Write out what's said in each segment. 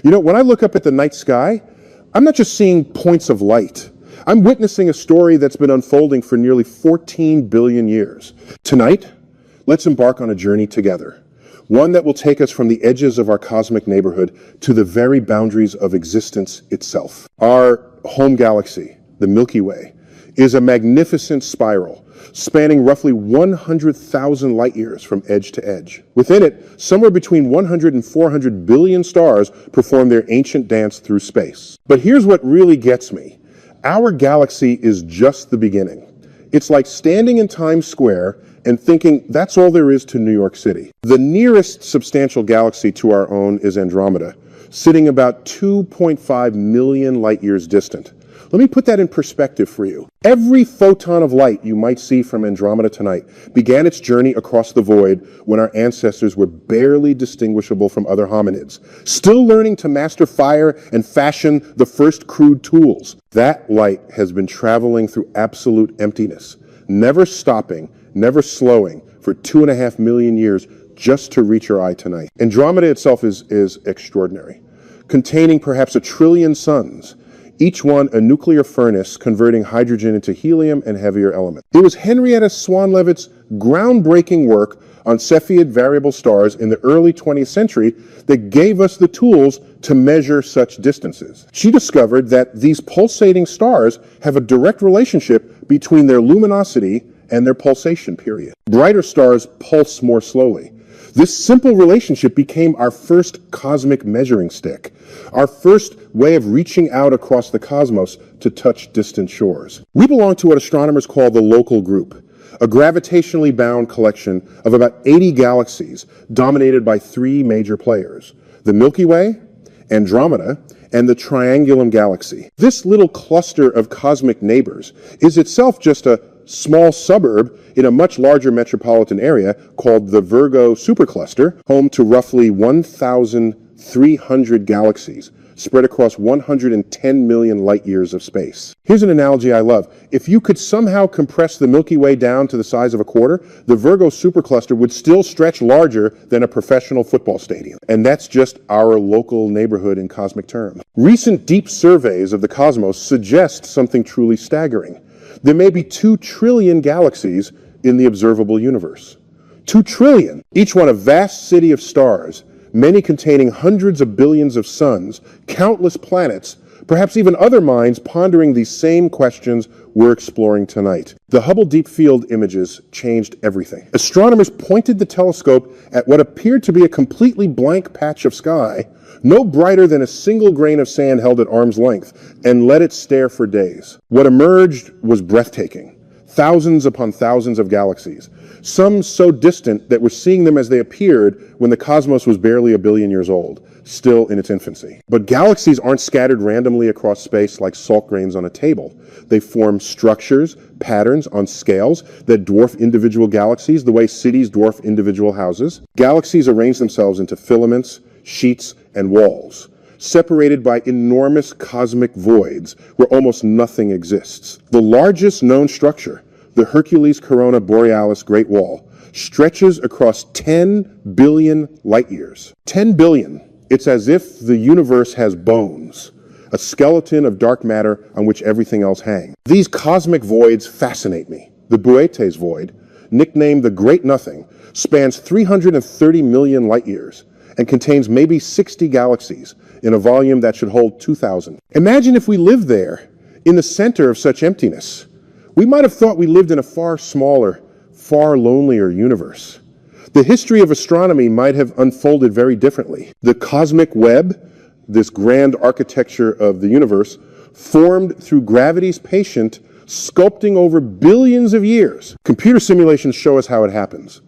You know, when I look up at the night sky, I'm not just seeing points of light. I'm witnessing a story that's been unfolding for nearly 14 billion years. Tonight, let's embark on a journey together. One that will take us from the edges of our cosmic neighborhood to the very boundaries of existence itself. Our home galaxy, the Milky Way, is a magnificent spiral spanning roughly 100,000 light years from edge to edge. Within it, somewhere between 100 and 400 billion stars perform their ancient dance through space. But here's what really gets me. Our galaxy is just the beginning. It's like standing in Times Square and thinking that's all there is to New York City. The nearest substantial galaxy to our own is Andromeda, sitting about 2.5 million light years distant. Let me put that in perspective for you. Every photon of light you might see from Andromeda tonight began its journey across the void when our ancestors were barely distinguishable from other hominids, still learning to master fire and fashion the first crude tools. That light has been traveling through absolute emptiness, never stopping, never slowing for 2.5 million years just to reach your eye tonight. Andromeda itself is extraordinary, containing perhaps 1 trillion suns, each one a nuclear furnace converting hydrogen into helium and heavier elements. It was Henrietta Swan-Leavitt's groundbreaking work on Cepheid variable stars in the early 20th century that gave us the tools to measure such distances. She discovered that these pulsating stars have a direct relationship between their luminosity and their pulsation period. Brighter stars pulse more slowly. This simple relationship became our first cosmic measuring stick, our first way of reaching out across the cosmos to touch distant shores. We belong to what astronomers call the local group, a gravitationally bound collection of about 80 galaxies dominated by 3 major players: the Milky Way, Andromeda, and the Triangulum Galaxy. This little cluster of cosmic neighbors is itself just a small suburb in a much larger metropolitan area called the Virgo supercluster, home to roughly 1,300 galaxies spread across 110 million light years of space. Here's an analogy I love. If you could somehow compress the Milky Way down to the size of a quarter, the Virgo supercluster would still stretch larger than a professional football stadium. And that's just our local neighborhood in cosmic terms. Recent deep surveys of the cosmos suggest something truly staggering. There may be 2 trillion galaxies in the observable universe. 2 trillion, each one a vast city of stars, many containing hundreds of billions of suns, countless planets, perhaps even other minds pondering these same questions we're exploring tonight. The Hubble Deep Field images changed everything. Astronomers pointed the telescope at what appeared to be a completely blank patch of sky, no brighter than a single grain of sand held at arm's length, and let it stare for days. What emerged was breathtaking. Thousands upon thousands of galaxies, some so distant that we're seeing them as they appeared when the cosmos was barely 1 billion years old, still in its infancy. But galaxies aren't scattered randomly across space like salt grains on a table. They form structures, patterns on scales that dwarf individual galaxies the way cities dwarf individual houses. Galaxies arrange themselves into filaments, sheets, and walls, separated by enormous cosmic voids where almost nothing exists. The largest known structure, the Hercules Corona Borealis Great Wall, stretches across 10 billion light years. 10 billion. It's as if the universe has bones, a skeleton of dark matter on which everything else hangs. These cosmic voids fascinate me. The Boötes void, nicknamed the Great Nothing, spans 330 million light years and contains maybe 60 galaxies in a volume that should hold 2,000. Imagine if we lived there, in the center of such emptiness. We might have thought we lived in a far smaller, far lonelier universe. The history of astronomy might have unfolded very differently. The cosmic web, this grand architecture of the universe, formed through gravity's patient sculpting over billions of years. Computer simulations show us how it happens.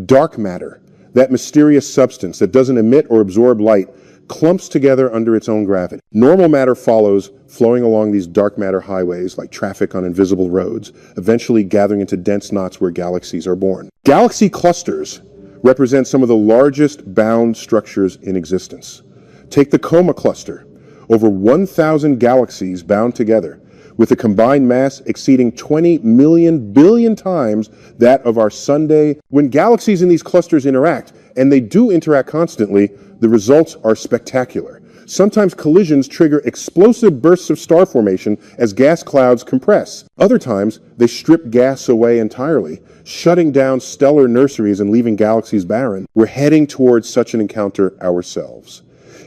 Dark matter, that mysterious substance that doesn't emit or absorb light, clumps together under its own gravity. Normal matter follows, flowing along these dark matter highways like traffic on invisible roads, eventually gathering into dense knots where galaxies are born. Galaxy clusters represent some of the largest bound structures in existence. Take the Coma cluster, over 1,000 galaxies bound together, with a combined mass exceeding 20 million billion times that of our Sunday. When galaxies in these clusters interact, and they do interact constantly, the results are spectacular. Sometimes collisions trigger explosive bursts of star formation as gas clouds compress. Other times, they strip gas away entirely, shutting down stellar nurseries and leaving galaxies barren. We're heading towards such an encounter ourselves.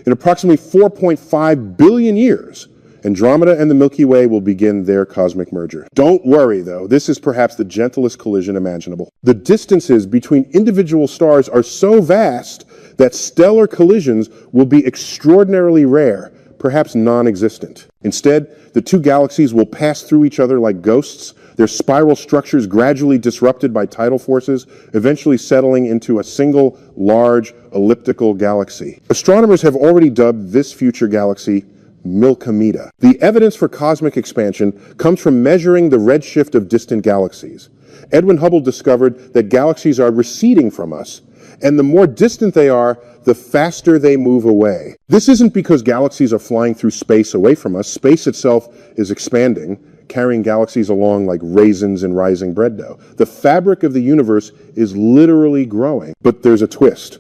In approximately 4.5 billion years, Andromeda and the Milky Way will begin their cosmic merger. Don't worry, though, this is perhaps the gentlest collision imaginable. The distances between individual stars are so vast that stellar collisions will be extraordinarily rare, perhaps non-existent. Instead, the two galaxies will pass through each other like ghosts, their spiral structures gradually disrupted by tidal forces, eventually settling into a single, large, elliptical galaxy. Astronomers have already dubbed this future galaxy Milkomeda. The evidence for cosmic expansion comes from measuring the redshift of distant galaxies. Edwin Hubble discovered that galaxies are receding from us, and the more distant they are, the faster they move away. This isn't because galaxies are flying through space away from us. Space itself is expanding, carrying galaxies along like raisins in rising bread dough. The fabric of the universe is literally growing. But there's a twist.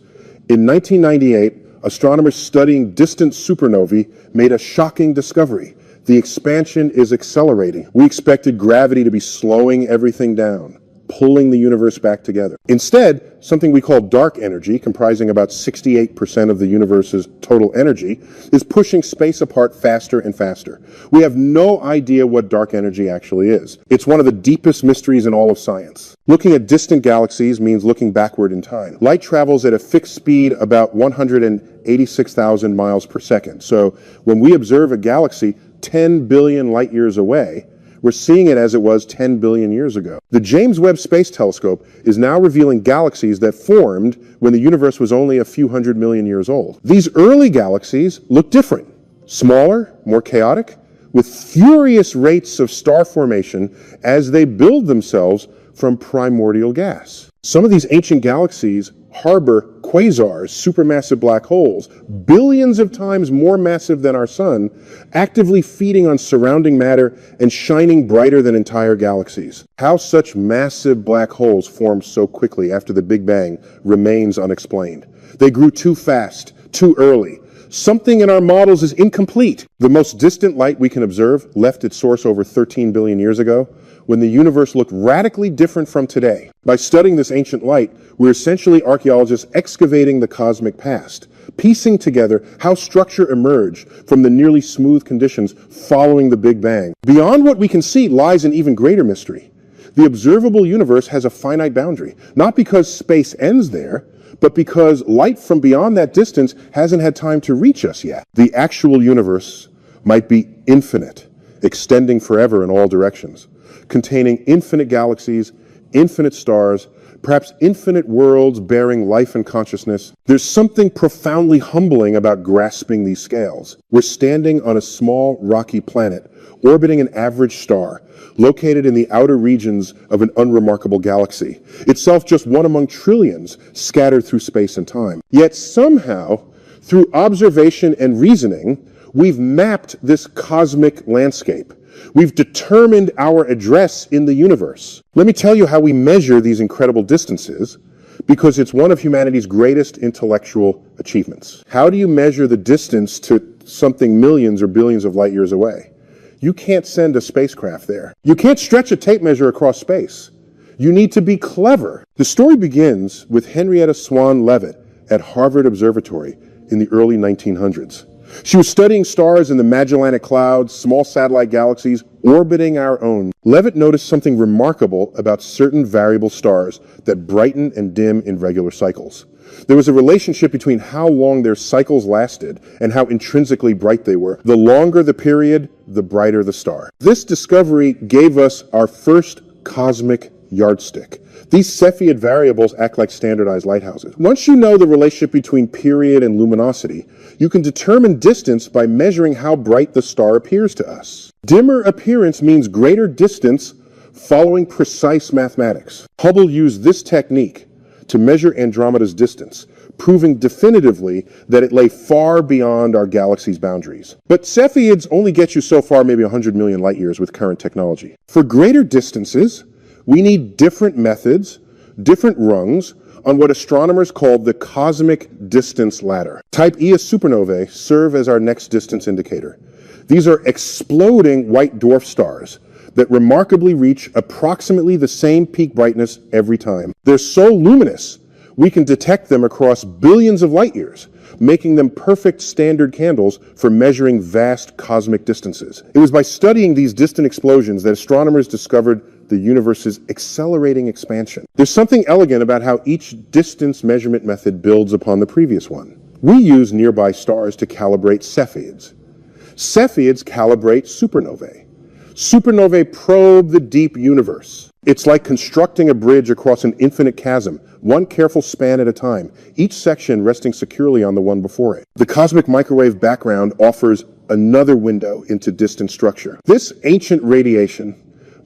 In 1998, astronomers studying distant supernovae made a shocking discovery. The expansion is accelerating. We expected gravity to be slowing everything down, pulling the universe back together. Instead, something we call dark energy, comprising about 68% of the universe's total energy, is pushing space apart faster and faster. We have no idea what dark energy actually is. It's one of the deepest mysteries in all of science. Looking at distant galaxies means looking backward in time. Light travels at a fixed speed about 186,000 miles per second. So when we observe a galaxy 10 billion light years away, we're seeing it as it was 10 billion years ago. The James Webb Space Telescope is now revealing galaxies that formed when the universe was only a few hundred million years old. These early galaxies look different, smaller, more chaotic, with furious rates of star formation as they build themselves from primordial gas. Some of these ancient galaxies harbor quasars, supermassive black holes, billions of times more massive than our sun, actively feeding on surrounding matter and shining brighter than entire galaxies. How such massive black holes formed so quickly after the Big Bang remains unexplained. They grew too fast, too early. Something in our models is incomplete. The most distant light we can observe left its source over 13 billion years ago, when the universe looked radically different from today. By studying this ancient light, we're essentially archaeologists excavating the cosmic past, piecing together how structure emerged from the nearly smooth conditions following the Big Bang. Beyond what we can see lies an even greater mystery. The observable universe has a finite boundary, not because space ends there, but because light from beyond that distance hasn't had time to reach us yet. The actual universe might be infinite, extending forever in all directions, containing infinite galaxies, infinite stars, perhaps infinite worlds bearing life and consciousness. There's something profoundly humbling about grasping these scales. We're standing on a small rocky planet, orbiting an average star, located in the outer regions of an unremarkable galaxy, itself just one among trillions scattered through space and time. Yet somehow, through observation and reasoning, we've mapped this cosmic landscape. We've determined our address in the universe. Let me tell you how we measure these incredible distances, because it's one of humanity's greatest intellectual achievements. How do you measure the distance to something millions or billions of light years away? You can't send a spacecraft there. You can't stretch a tape measure across space. You need to be clever. The story begins with Henrietta Swan Leavitt at Harvard Observatory in the early 1900s. She was studying stars in the Magellanic Clouds, small satellite galaxies orbiting our own. Leavitt noticed something remarkable about certain variable stars that brighten and dim in regular cycles. There was a relationship between how long their cycles lasted and how intrinsically bright they were. The longer the period, the brighter the star. This discovery gave us our first cosmic yardstick. These Cepheid variables act like standardized lighthouses. Once you know the relationship between period and luminosity, you can determine distance by measuring how bright the star appears to us. Dimmer appearance means greater distance following precise mathematics. Hubble used this technique to measure Andromeda's distance, proving definitively that it lay far beyond our galaxy's boundaries. But Cepheids only get you so far, maybe 100 million light years with current technology. For greater distances, we need different methods, different rungs, on what astronomers call the cosmic distance ladder. Type Ia supernovae serve as our next distance indicator. These are exploding white dwarf stars that remarkably reach approximately the same peak brightness every time. They're so luminous, we can detect them across billions of light years, making them perfect standard candles for measuring vast cosmic distances. It was by studying these distant explosions that astronomers discovered the universe's accelerating expansion. There's something elegant about how each distance measurement method builds upon the previous one. We use nearby stars to calibrate Cepheids. Cepheids calibrate supernovae. Supernovae probe the deep universe. It's like constructing a bridge across an infinite chasm, one careful span at a time, each section resting securely on the one before it. The cosmic microwave background offers another window into distant structure. This ancient radiation,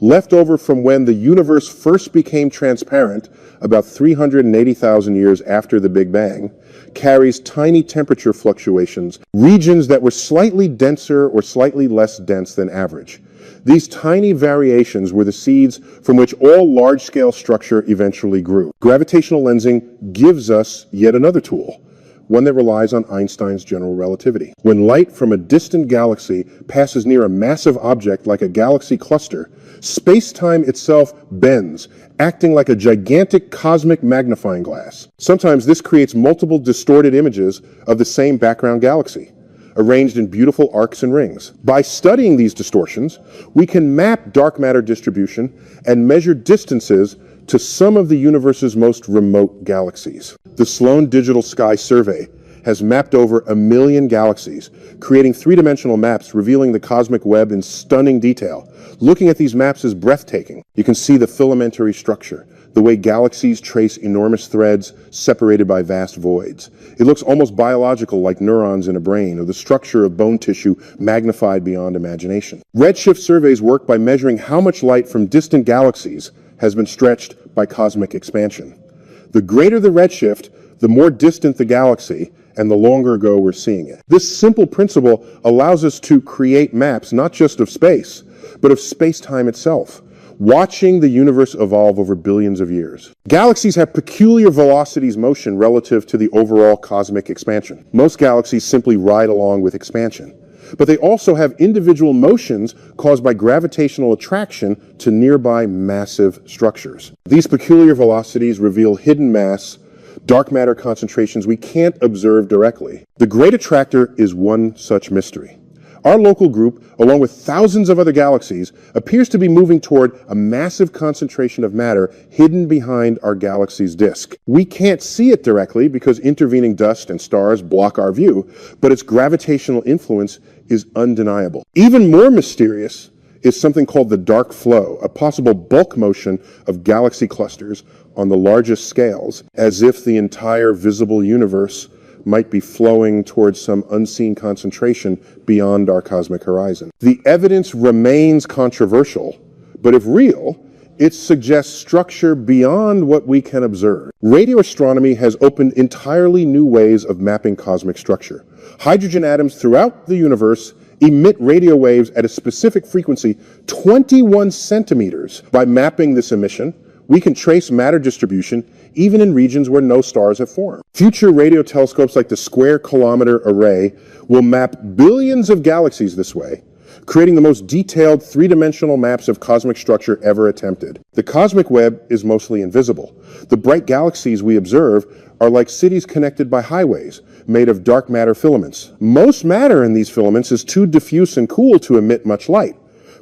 left over from when the universe first became transparent about 380,000 years after the Big Bang, carries tiny temperature fluctuations, regions that were slightly denser or slightly less dense than average. These tiny variations were the seeds from which all large-scale structure eventually grew. Gravitational lensing gives us yet another tool, one that relies on Einstein's general relativity. When light from a distant galaxy passes near a massive object like a galaxy cluster, space-time itself bends, acting like a gigantic cosmic magnifying glass. Sometimes this creates multiple distorted images of the same background galaxy, arranged in beautiful arcs and rings. By studying these distortions, we can map dark matter distribution and measure distances to some of the universe's most remote galaxies. The Sloan Digital Sky Survey has mapped over 1 million galaxies, creating three-dimensional maps revealing the cosmic web in stunning detail. Looking at these maps is breathtaking. You can see the filamentary structure, the way galaxies trace enormous threads separated by vast voids. It looks almost biological, like neurons in a brain, or the structure of bone tissue magnified beyond imagination. Redshift surveys work by measuring how much light from distant galaxies has been stretched by cosmic expansion. The greater the redshift, the more distant the galaxy, and the longer ago we're seeing it. This simple principle allows us to create maps not just of space, but of space-time itself, watching the universe evolve over billions of years. Galaxies have peculiar velocities motion relative to the overall cosmic expansion. Most galaxies simply ride along with expansion, but they also have individual motions caused by gravitational attraction to nearby massive structures. These peculiar velocities reveal hidden mass, dark matter concentrations we can't observe directly. The Great Attractor is one such mystery. Our local group, along with thousands of other galaxies, appears to be moving toward a massive concentration of matter hidden behind our galaxy's disk. We can't see it directly because intervening dust and stars block our view, but its gravitational influence is undeniable. Even more mysterious is something called the dark flow, a possible bulk motion of galaxy clusters on the largest scales, as if the entire visible universe might be flowing towards some unseen concentration beyond our cosmic horizon. The evidence remains controversial, but if real, it suggests structure beyond what we can observe. Radio astronomy has opened entirely new ways of mapping cosmic structure. Hydrogen atoms throughout the universe emit radio waves at a specific frequency 21 centimeters. By mapping this emission, we can trace matter distribution even in regions where no stars have formed. Future radio telescopes like the Square Kilometer Array will map billions of galaxies this way, creating the most detailed three-dimensional maps of cosmic structure ever attempted. The cosmic web is mostly invisible. The bright galaxies we observe are like cities connected by highways made of dark matter filaments. Most matter in these filaments is too diffuse and cool to emit much light,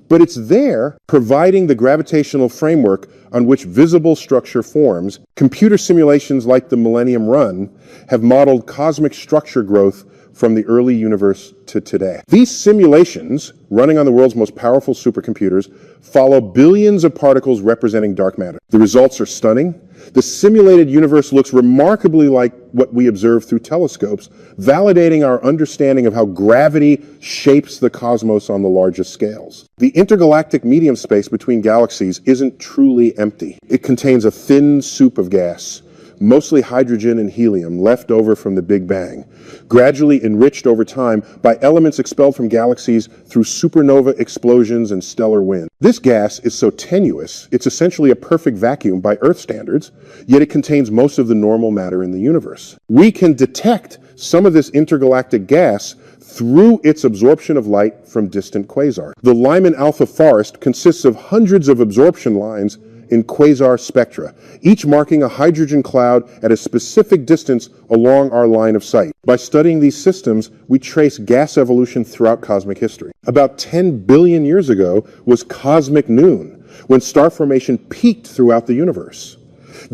but it's there providing the gravitational framework on which visible structure forms. Computer simulations like the Millennium Run have modeled cosmic structure growth from the early universe to today. These simulations, running on the world's most powerful supercomputers, follow billions of particles representing dark matter. The results are stunning. The simulated universe looks remarkably like what we observe through telescopes, validating our understanding of how gravity shapes the cosmos on the largest scales. The intergalactic medium space between galaxies isn't truly empty. It contains a thin soup of gas, mostly hydrogen and helium left over from the Big Bang, gradually enriched over time by elements expelled from galaxies through supernova explosions and stellar wind. This gas is so tenuous, it's essentially a perfect vacuum by Earth standards, yet it contains most of the normal matter in the universe. We can detect some of this intergalactic gas through its absorption of light from distant quasars. The Lyman alpha forest consists of hundreds of absorption lines in quasar spectra, each marking a hydrogen cloud at a specific distance along our line of sight. By studying these systems, we trace gas evolution throughout cosmic history. About 10 billion years ago was cosmic noon, when star formation peaked throughout the universe.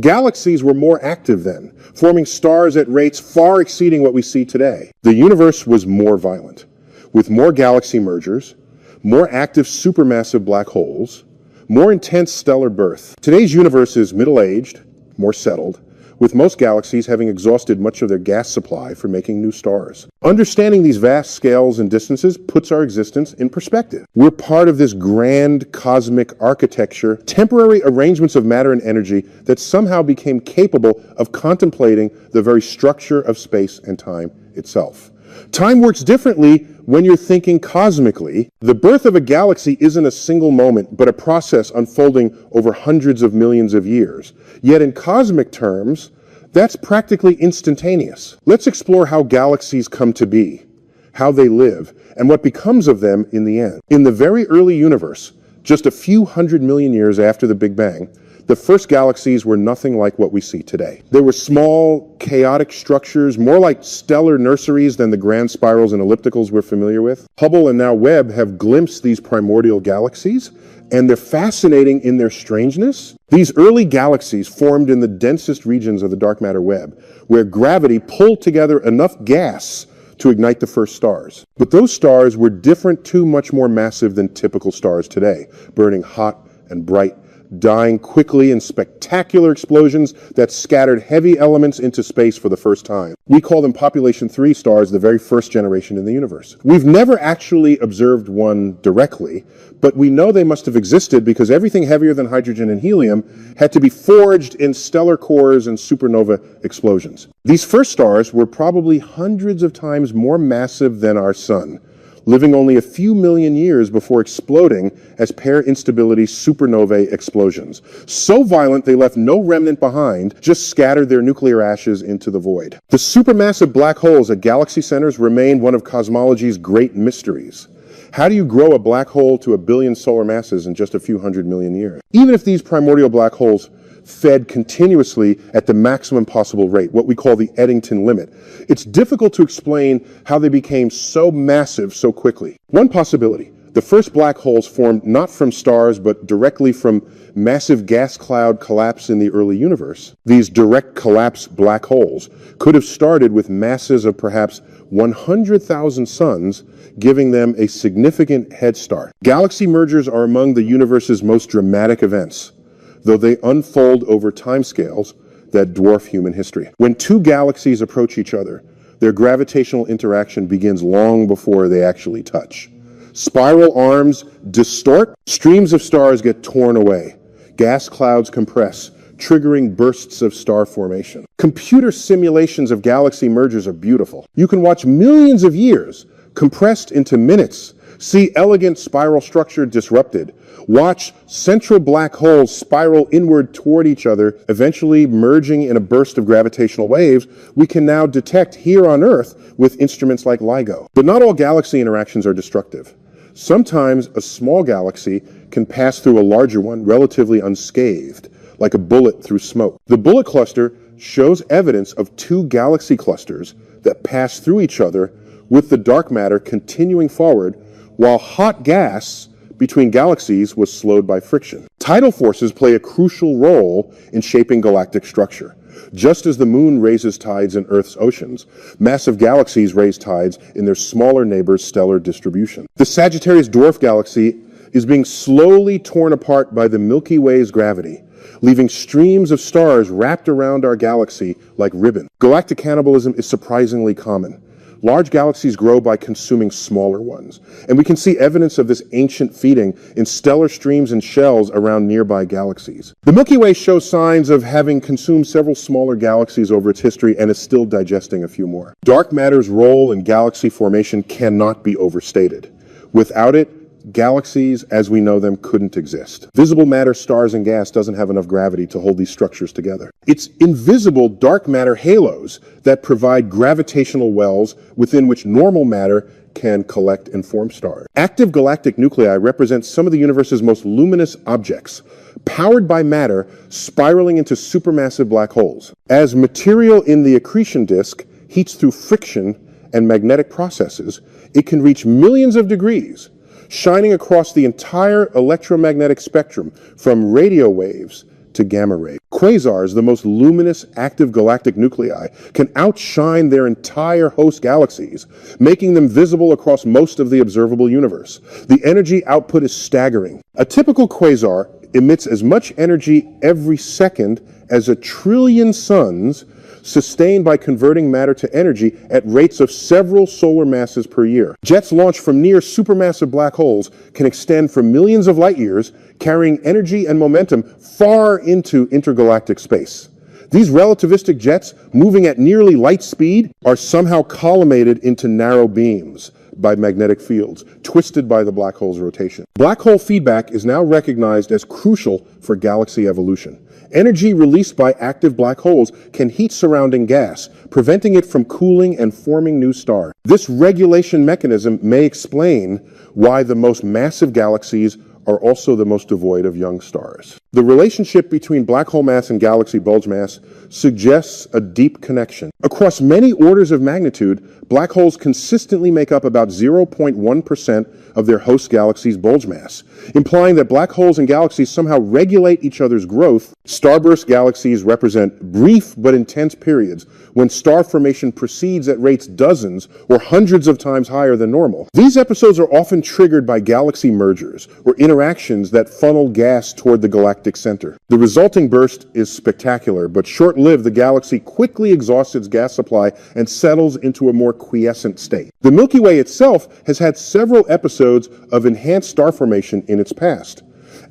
Galaxies were more active then, forming stars at rates far exceeding what we see today. The universe was more violent, with more galaxy mergers, more active supermassive black holes, more intense stellar birth. Today's universe is middle-aged, more settled, with most galaxies having exhausted much of their gas supply for making new stars. Understanding these vast scales and distances puts our existence in perspective. We're part of this grand cosmic architecture, temporary arrangements of matter and energy that somehow became capable of contemplating the very structure of space and time itself. Time works differently when you're thinking cosmically. The birth of a galaxy isn't a single moment, but a process unfolding over hundreds of millions of years. Yet in cosmic terms, that's practically instantaneous. Let's explore how galaxies come to be, how they live, and what becomes of them in the end. In the very early universe, just a few 100 million years after the Big Bang, the first galaxies were nothing like what we see today. They were small, chaotic structures, more like stellar nurseries than the grand spirals and ellipticals we're familiar with. Hubble and now Webb have glimpsed these primordial galaxies, and they're fascinating in their strangeness. These early galaxies formed in the densest regions of the dark matter web, where gravity pulled together enough gas to ignite the first stars. But those stars were different, too much more massive than typical stars today, burning hot and bright, dying quickly in spectacular explosions that scattered heavy elements into space for the first time. We call them population 3 stars, the very first generation in the universe. We've never actually observed one directly, but we know they must have existed because everything heavier than hydrogen and helium had to be forged in stellar cores and supernova explosions. These first stars were probably hundreds of times more massive than our sun, living only a few million years before exploding as pair instability supernovae explosions. So violent they left no remnant behind, just scattered their nuclear ashes into the void. The supermassive black holes at galaxy centers remain one of cosmology's great mysteries. How do you grow a black hole to 1 billion solar masses in just a few 100 million years? Even if these primordial black holes fed continuously at the maximum possible rate, what we call the Eddington limit, it's difficult to explain how they became so massive so quickly. One possibility: the first black holes formed not from stars but directly from massive gas cloud collapse in the early universe. These direct collapse black holes could have started with masses of perhaps 100,000 suns, giving them a significant head start. Galaxy mergers are among the universe's most dramatic events, though they unfold over timescales that dwarf human history. When two galaxies approach each other, their gravitational interaction begins long before they actually touch. Spiral arms distort, streams of stars get torn away, gas clouds compress, triggering bursts of star formation. Computer simulations of galaxy mergers are beautiful. You can watch millions of years compressed into minutes, see elegant spiral structure disrupted, watch central black holes spiral inward toward each other, eventually merging in a burst of gravitational waves we can now detect here on Earth with instruments like LIGO. But not all galaxy interactions are destructive. Sometimes a small galaxy can pass through a larger one relatively unscathed, like a bullet through smoke. The bullet cluster shows evidence of two galaxy clusters that pass through each other, with the dark matter continuing forward while hot gas between galaxies was slowed by friction. Tidal forces play a crucial role in shaping galactic structure. Just as the moon raises tides in Earth's oceans, massive galaxies raise tides in their smaller neighbors' stellar distribution. The Sagittarius dwarf galaxy is being slowly torn apart by the Milky Way's gravity, leaving streams of stars wrapped around our galaxy like ribbon. Galactic cannibalism is surprisingly common. Large galaxies grow by consuming smaller ones, and we can see evidence of this ancient feeding in stellar streams and shells around nearby galaxies. The Milky Way shows signs of having consumed several smaller galaxies over its history and is still digesting a few more. Dark matter's role in galaxy formation cannot be overstated. Without it, galaxies as we know them couldn't exist. Visible matter, stars, and gas doesn't have enough gravity to hold these structures together. It's invisible dark matter halos that provide gravitational wells within which normal matter can collect and form stars. Active galactic nuclei represent some of the universe's most luminous objects, powered by matter spiraling into supermassive black holes. As material in the accretion disk heats through friction and magnetic processes, it can reach millions of degrees, shining across the entire electromagnetic spectrum from radio waves to gamma rays. Quasars, the most luminous active galactic nuclei, can outshine their entire host galaxies, making them visible across most of the observable universe. The energy output is staggering. A typical quasar emits as much energy every second as 1 trillion suns, sustained by converting matter to energy at rates of several solar masses per year. Jets launched from near supermassive black holes can extend for millions of light years, carrying energy and momentum far into intergalactic space. These relativistic jets, moving at nearly light speed, are somehow collimated into narrow beams by magnetic fields, twisted by the black hole's rotation. Black hole feedback is now recognized as crucial for galaxy evolution. Energy released by active black holes can heat surrounding gas, preventing it from cooling and forming new stars. This regulation mechanism may explain why the most massive galaxies are also the most devoid of young stars. The relationship between black hole mass and galaxy bulge mass suggests a deep connection. Across many orders of magnitude, black holes consistently make up about 0.1% of their host galaxy's bulge mass, implying that black holes and galaxies somehow regulate each other's growth. Starburst galaxies represent brief but intense periods when star formation proceeds at rates dozens or hundreds of times higher than normal. These episodes are often triggered by galaxy mergers or interactions that funnel gas toward the galactic center. The resulting burst is spectacular, but short-lived. The galaxy quickly exhausts its gas supply and settles into a more quiescent state. The Milky Way itself has had several episodes of enhanced star formation in its past,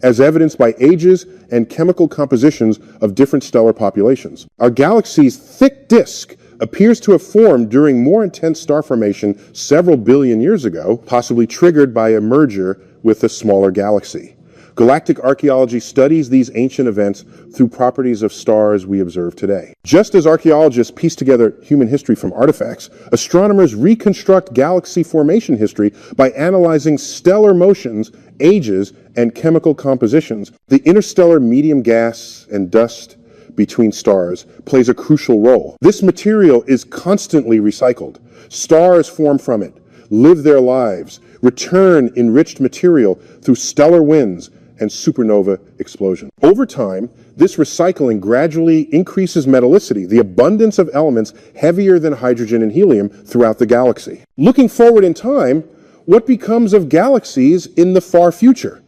as evidenced by ages and chemical compositions of different stellar populations. Our galaxy's thick disk appears to have formed during more intense star formation several billion years ago, possibly triggered by a merger with a smaller galaxy. Galactic archaeology studies these ancient events through properties of stars we observe today. Just as archaeologists piece together human history from artifacts, astronomers reconstruct galaxy formation history by analyzing stellar motions, ages, and chemical compositions. The interstellar medium gas and dust between stars plays a crucial role. This material is constantly recycled. Stars form from it, live their lives, return enriched material through stellar winds and supernova explosion. Over time, this recycling gradually increases metallicity, the abundance of elements heavier than hydrogen and helium throughout the galaxy. Looking forward in time, what becomes of galaxies in the far future?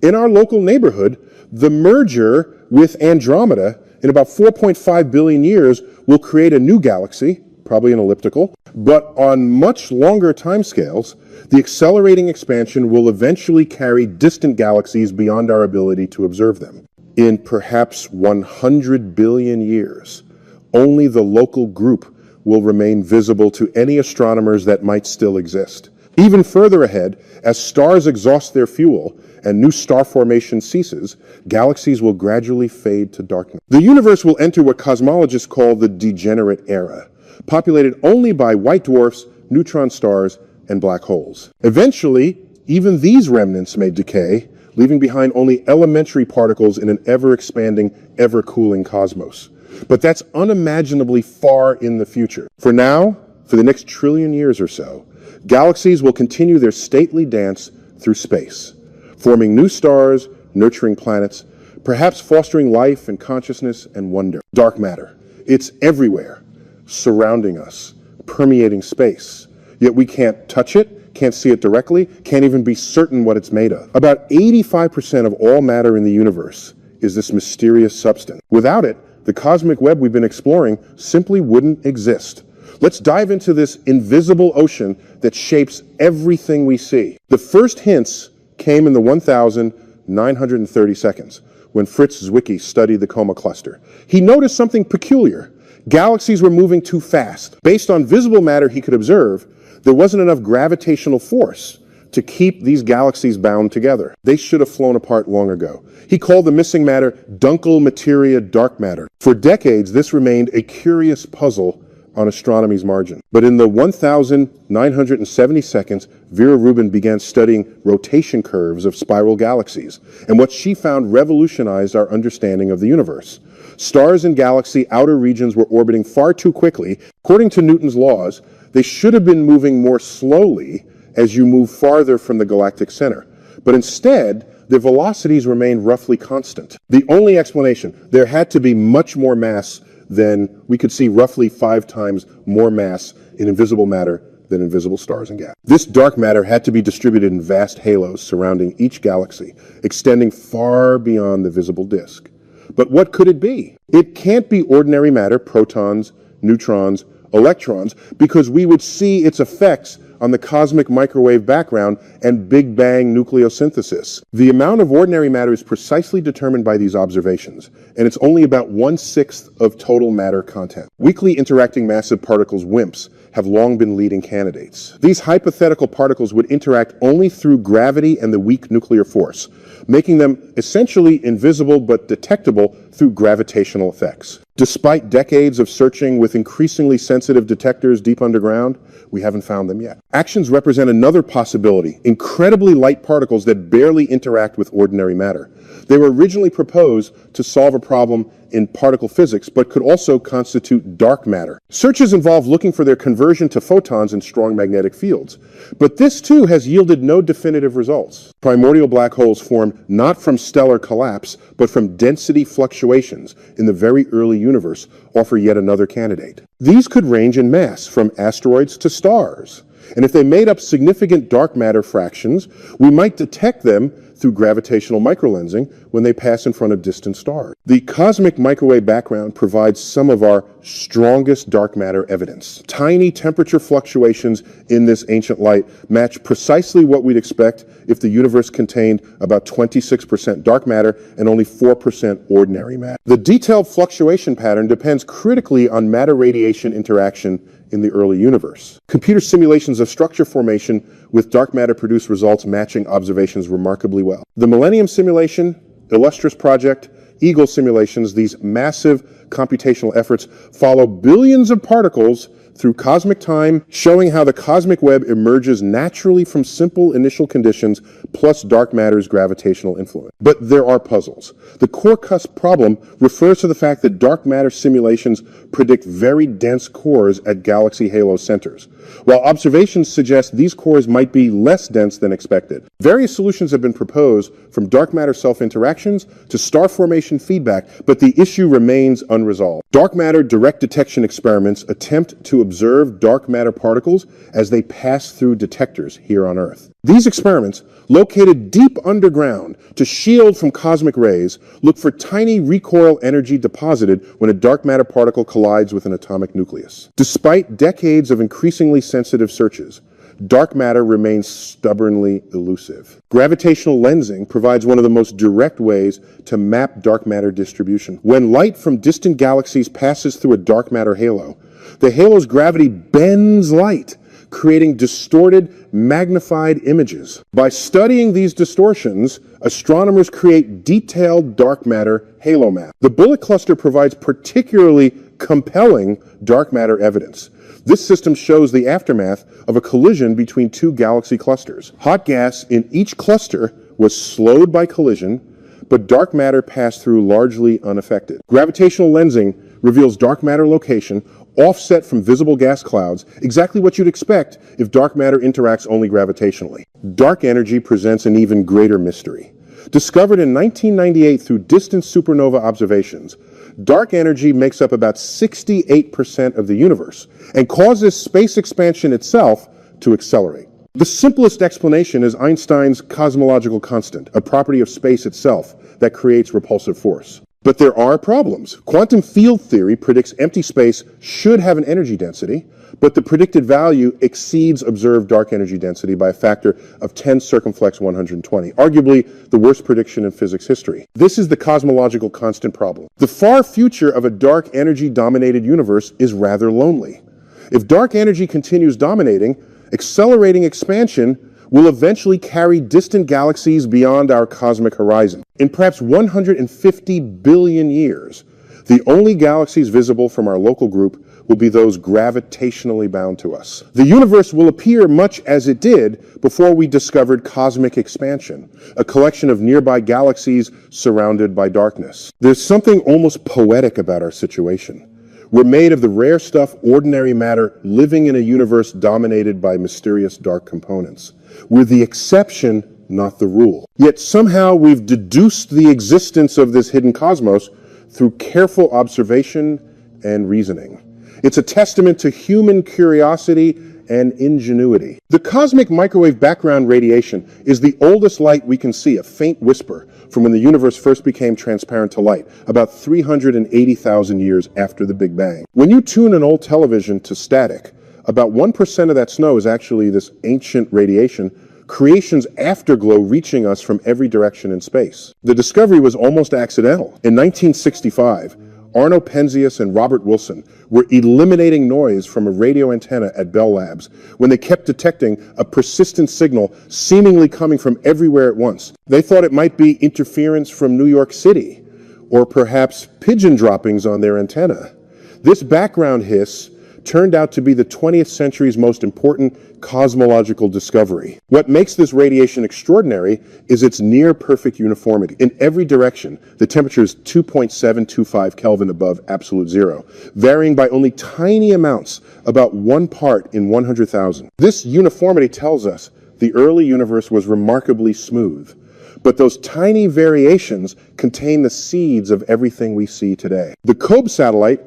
In our local neighborhood, the merger with Andromeda in about 4.5 billion years will create a new galaxy, probably an elliptical, but on much longer timescales, the accelerating expansion will eventually carry distant galaxies beyond our ability to observe them. In perhaps 100 billion years, only the local group will remain visible to any astronomers that might still exist. Even further ahead, as stars exhaust their fuel and new star formation ceases, galaxies will gradually fade to darkness. The universe will enter what cosmologists call the degenerate era, populated only by white dwarfs, neutron stars, and black holes. Eventually, even these remnants may decay, leaving behind only elementary particles in an ever-expanding, ever-cooling cosmos. But that's unimaginably far in the future. For now, for the next trillion years or so, galaxies will continue their stately dance through space, forming new stars, nurturing planets, perhaps fostering life and consciousness and wonder. Dark matter. It's everywhere, surrounding us, permeating space. Yet we can't touch it, can't see it directly, can't even be certain what it's made of. About 85% of all matter in the universe is this mysterious substance. Without it, the cosmic web we've been exploring simply wouldn't exist. Let's dive into this invisible ocean that shapes everything we see. The first hints came in the 1,930 seconds, when Fritz Zwicky studied the Coma cluster. He noticed something peculiar. Galaxies were moving too fast. Based on visible matter he could observe, there wasn't enough gravitational force to keep these galaxies bound together. They should have flown apart long ago. He called the missing matter Dunkel Materia dark matter. For decades, this remained a curious puzzle on astronomy's margin. But in the 1,970 seconds, Vera Rubin began studying rotation curves of spiral galaxies, and what she found revolutionized our understanding of the universe. Stars in galaxy outer regions were orbiting far too quickly. According to Newton's laws, they should have been moving more slowly as you move farther from the galactic center. But instead, their velocities remained roughly constant. The only explanation, there had to be much more mass than we could see, roughly 5 times more mass in invisible matter than in visible stars and gas. This dark matter had to be distributed in vast halos surrounding each galaxy, extending far beyond the visible disk. But what could it be? It can't be ordinary matter, protons, neutrons, electrons, because we would see its effects on the cosmic microwave background and Big Bang nucleosynthesis. The amount of ordinary matter is precisely determined by these observations, and it's only about 1/6 of total matter content. Weakly interacting massive particles, WIMPs, have long been leading candidates. These hypothetical particles would interact only through gravity and the weak nuclear force, making them essentially invisible but detectable through gravitational effects. Despite decades of searching with increasingly sensitive detectors deep underground, we haven't found them yet. Actions represent another possibility, incredibly light particles that barely interact with ordinary matter. They were originally proposed to solve a problem in particle physics, but could also constitute dark matter. Searches involve looking for their conversion to photons in strong magnetic fields. But this too has yielded no definitive results. Primordial black holes form not from stellar collapse, but from density fluctuations in the very early universe, offer yet another candidate. These could range in mass, from asteroids to stars. And if they made up significant dark matter fractions, we might detect them through gravitational microlensing when they pass in front of distant stars. The cosmic microwave background provides some of our strongest dark matter evidence. Tiny temperature fluctuations in this ancient light match precisely what we'd expect if the universe contained about 26% dark matter and only 4% ordinary matter. The detailed fluctuation pattern depends critically on matter-radiation interaction in the early universe. Computer simulations of structure formation with dark matter produce results matching observations remarkably well. The Millennium Simulation, Illustrious Project, Eagle simulations, these massive computational efforts follow billions of particles through cosmic time, showing how the cosmic web emerges naturally from simple initial conditions plus dark matter's gravitational influence. But there are puzzles. The core cusp problem refers to the fact that dark matter simulations predict very dense cores at galaxy halo centers, while observations suggest these cores might be less dense than expected. Various solutions have been proposed, from dark matter self-interactions to star formation feedback, but the issue remains unresolved. Dark matter direct detection experiments attempt to observe dark matter particles as they pass through detectors here on Earth. These experiments, located deep underground to shield from cosmic rays, look for tiny recoil energy deposited when a dark matter particle collides with an atomic nucleus. Despite decades of increasingly sensitive searches, dark matter remains stubbornly elusive. Gravitational lensing provides one of the most direct ways to map dark matter distribution. When light from distant galaxies passes through a dark matter halo, the halo's gravity bends light, creating distorted, magnified images. By studying these distortions, astronomers create detailed dark matter halo maps. The bullet cluster provides particularly compelling dark matter evidence. This system shows the aftermath of a collision between two galaxy clusters. Hot gas in each cluster was slowed by collision, but dark matter passed through largely unaffected. Gravitational lensing reveals dark matter location offset from visible gas clouds, exactly what you'd expect if dark matter interacts only gravitationally. Dark energy presents an even greater mystery. Discovered in 1998 through distant supernova observations, dark energy makes up about 68% of the universe and causes space expansion itself to accelerate. The simplest explanation is Einstein's cosmological constant, a property of space itself that creates repulsive force. But there are problems. Quantum field theory predicts empty space should have an energy density, but the predicted value exceeds observed dark energy density by a factor of 10 circumflex 120, arguably the worst prediction in physics history. This is the cosmological constant problem. The far future of a dark energy-dominated universe is rather lonely. If dark energy continues dominating, accelerating expansion will eventually carry distant galaxies beyond our cosmic horizon. In perhaps 150 billion years, the only galaxies visible from our local group will be those gravitationally bound to us. The universe will appear much as it did before we discovered cosmic expansion, a collection of nearby galaxies surrounded by darkness. There's something almost poetic about our situation. We're made of the rare stuff, ordinary matter, living in a universe dominated by mysterious dark components. We're the exception, not the rule. Yet somehow we've deduced the existence of this hidden cosmos through careful observation and reasoning. It's a testament to human curiosity and ingenuity. The cosmic microwave background radiation is the oldest light we can see, a faint whisper from when the universe first became transparent to light, about 380,000 years after the Big Bang. When you tune an old television to static, about 1% of that snow is actually this ancient radiation, creation's afterglow reaching us from every direction in space. The discovery was almost accidental. In 1965, Arno Penzias and Robert Wilson were eliminating noise from a radio antenna at Bell Labs when they kept detecting a persistent signal seemingly coming from everywhere at once. They thought it might be interference from New York City, or perhaps pigeon droppings on their antenna. This background hiss turned out to be the 20th century's most important cosmological discovery. What makes this radiation extraordinary is its near-perfect uniformity. In every direction, the temperature is 2.725 Kelvin above absolute zero, varying by only tiny amounts, about 1 part in 100,000. This uniformity tells us the early universe was remarkably smooth, but those tiny variations contain the seeds of everything we see today. The COBE satellite,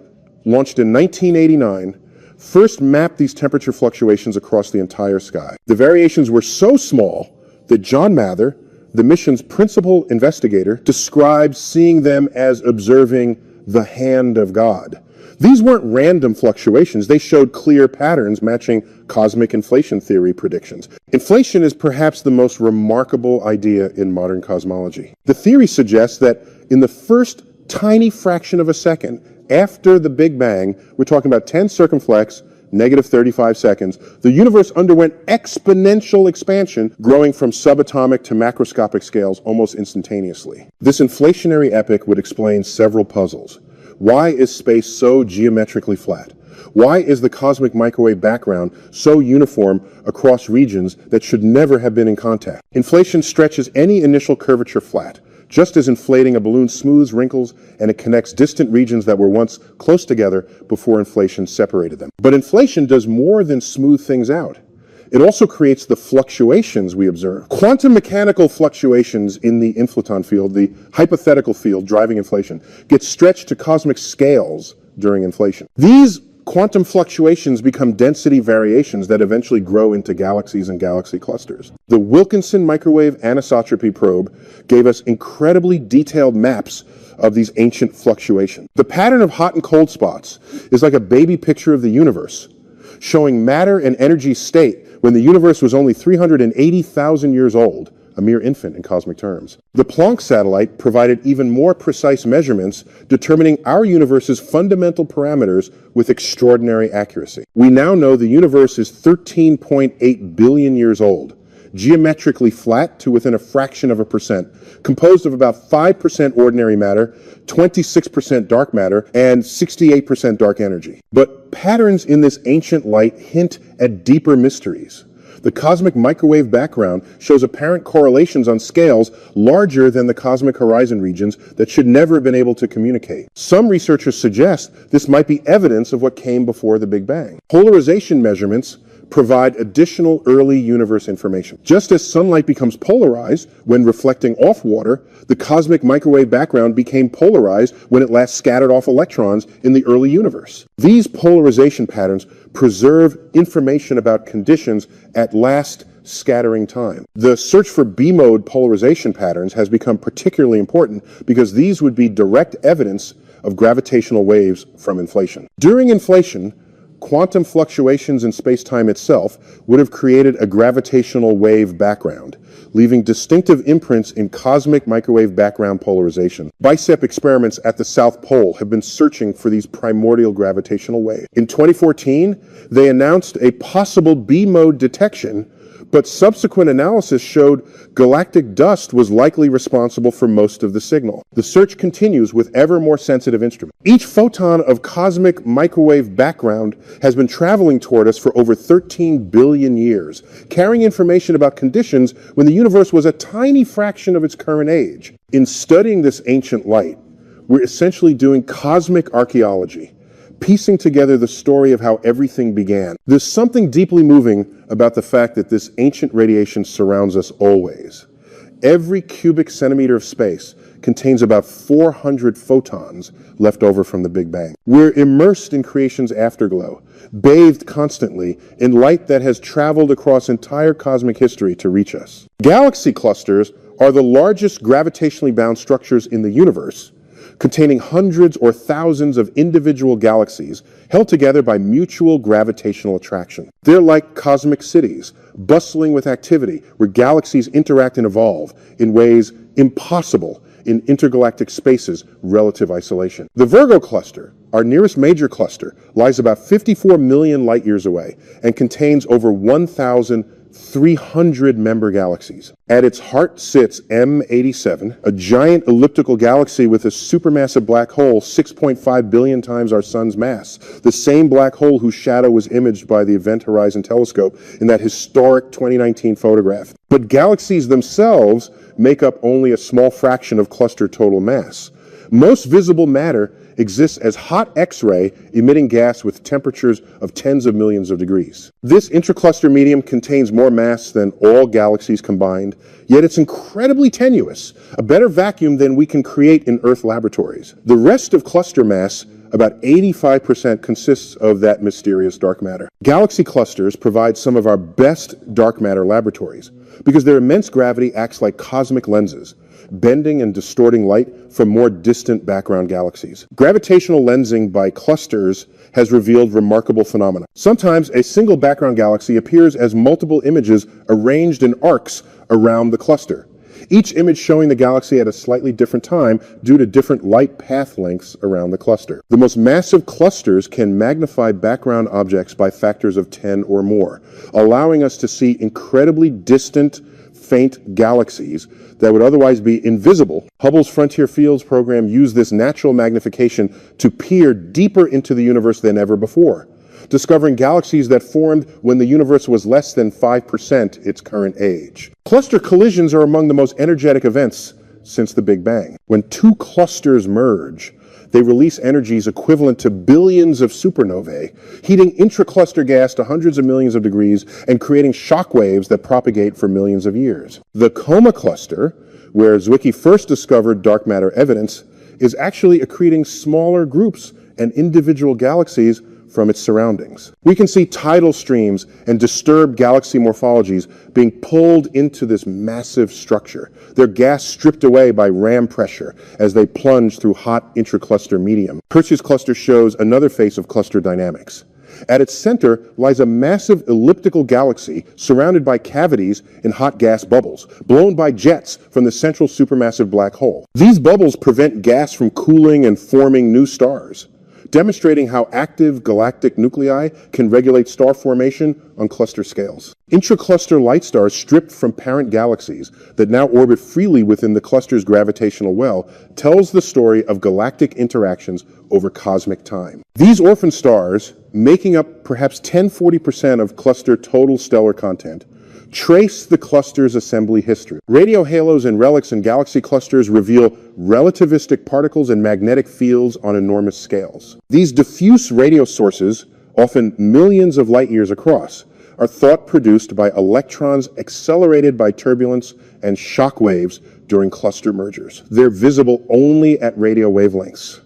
launched in 1989, first mapped these temperature fluctuations across the entire sky. The variations were so small that John Mather, the mission's principal investigator, described seeing them as observing the hand of God. These weren't random fluctuations. They showed clear patterns matching cosmic inflation theory predictions. Inflation is perhaps the most remarkable idea in modern cosmology. The theory suggests that in the first tiny fraction of a second, after the Big Bang, we're talking about 10 circumflex, negative 35 seconds, the universe underwent exponential expansion, growing from subatomic to macroscopic scales almost instantaneously. This inflationary epoch would explain several puzzles. Why is space so geometrically flat? Why is the cosmic microwave background so uniform across regions that should never have been in contact? Inflation stretches any initial curvature flat. Just as inflating a balloon smooths wrinkles and it connects distant regions that were once close together before inflation separated them. But inflation does more than smooth things out. It also creates the fluctuations we observe. Quantum mechanical fluctuations in the inflaton field, the hypothetical field driving inflation, get stretched to cosmic scales during inflation. These quantum fluctuations become density variations that eventually grow into galaxies and galaxy clusters. The Wilkinson Microwave Anisotropy Probe gave us incredibly detailed maps of these ancient fluctuations. The pattern of hot and cold spots is like a baby picture of the universe, showing matter and energy state when the universe was only 380,000 years old, a mere infant in cosmic terms. The Planck satellite provided even more precise measurements, determining our universe's fundamental parameters with extraordinary accuracy. We now know the universe is 13.8 billion years old, geometrically flat to within a fraction of a percent, composed of about 5% ordinary matter, 26% dark matter, and 68% dark energy. But patterns in this ancient light hint at deeper mysteries. The cosmic microwave background shows apparent correlations on scales larger than the cosmic horizon regions that should never have been able to communicate. Some researchers suggest this might be evidence of what came before the Big Bang. Polarization measurements provide additional early universe information. Just as sunlight becomes polarized when reflecting off water, the cosmic microwave background became polarized when it last scattered off electrons in the early universe. These polarization patterns preserve information about conditions at last scattering time. The search for B-mode polarization patterns has become particularly important because these would be direct evidence of gravitational waves from inflation. During inflation, quantum fluctuations in space-time itself would have created a gravitational wave background, leaving distinctive imprints in cosmic microwave background polarization. Bicep experiments at the South Pole have been searching for these primordial gravitational waves. In 2014, they announced a possible B-mode detection, but subsequent analysis showed galactic dust was likely responsible for most of the signal. The search continues with ever more sensitive instruments. Each photon of cosmic microwave background has been traveling toward us for over 13 billion years, carrying information about conditions when the universe was a tiny fraction of its current age. In studying this ancient light, we're essentially doing cosmic archaeology, piecing together the story of how everything began. There's something deeply moving about the fact that this ancient radiation surrounds us always. Every cubic centimeter of space contains about 400 photons left over from the Big Bang. We're immersed in creation's afterglow, bathed constantly in light that has traveled across entire cosmic history to reach us. Galaxy clusters are the largest gravitationally bound structures in the universe, containing hundreds or thousands of individual galaxies held together by mutual gravitational attraction. They're like cosmic cities, bustling with activity, where galaxies interact and evolve in ways impossible in intergalactic space's relative isolation. The Virgo cluster, our nearest major cluster, lies about 54 million light-years away and contains over 1,300 member galaxies. At its heart sits M87, a giant elliptical galaxy with a supermassive black hole 6.5 billion times our sun's mass, the same black hole whose shadow was imaged by the Event Horizon Telescope in that historic 2019 photograph. But galaxies themselves make up only a small fraction of cluster total mass. Most visible matter exists as hot X-ray emitting gas with temperatures of tens of millions of degrees. This intracluster medium contains more mass than all galaxies combined, yet it's incredibly tenuous, a better vacuum than we can create in Earth laboratories. The rest of cluster mass, about 85%, consists of that mysterious dark matter. Galaxy clusters provide some of our best dark matter laboratories because their immense gravity acts like cosmic lenses, bending and distorting light from more distant background galaxies. Gravitational lensing by clusters has revealed remarkable phenomena. Sometimes a single background galaxy appears as multiple images arranged in arcs around the cluster, each image showing the galaxy at a slightly different time due to different light path lengths around the cluster. The most massive clusters can magnify background objects by factors of 10 or more, allowing us to see incredibly distant, faint galaxies that would otherwise be invisible. Hubble's Frontier Fields program used this natural magnification to peer deeper into the universe than ever before, discovering galaxies that formed when the universe was less than 5% its current age. Cluster collisions are among the most energetic events since the Big Bang. When two clusters merge, they release energies equivalent to billions of supernovae, heating intracluster gas to hundreds of millions of degrees and creating shock waves that propagate for millions of years. The Coma cluster, where Zwicky first discovered dark matter evidence, is actually accreting smaller groups and individual galaxies from its surroundings. We can see tidal streams and disturbed galaxy morphologies being pulled into this massive structure, their gas stripped away by ram pressure as they plunge through hot intracluster medium. Perseus cluster shows another face of cluster dynamics. At its center lies a massive elliptical galaxy surrounded by cavities in hot gas bubbles, blown by jets from the central supermassive black hole. These bubbles prevent gas from cooling and forming new stars, demonstrating how active galactic nuclei can regulate star formation on cluster scales. Intracluster light stars stripped from parent galaxies that now orbit freely within the cluster's gravitational well tells the story of galactic interactions over cosmic time. These orphan stars, making up perhaps 10–40% of cluster total stellar content, trace the cluster's assembly history. Radio halos and relics in galaxy clusters reveal relativistic particles and magnetic fields on enormous scales. These diffuse radio sources, often millions of light years across, are thought produced by electrons accelerated by turbulence and shock waves during cluster mergers. They're visible only at radio wavelengths,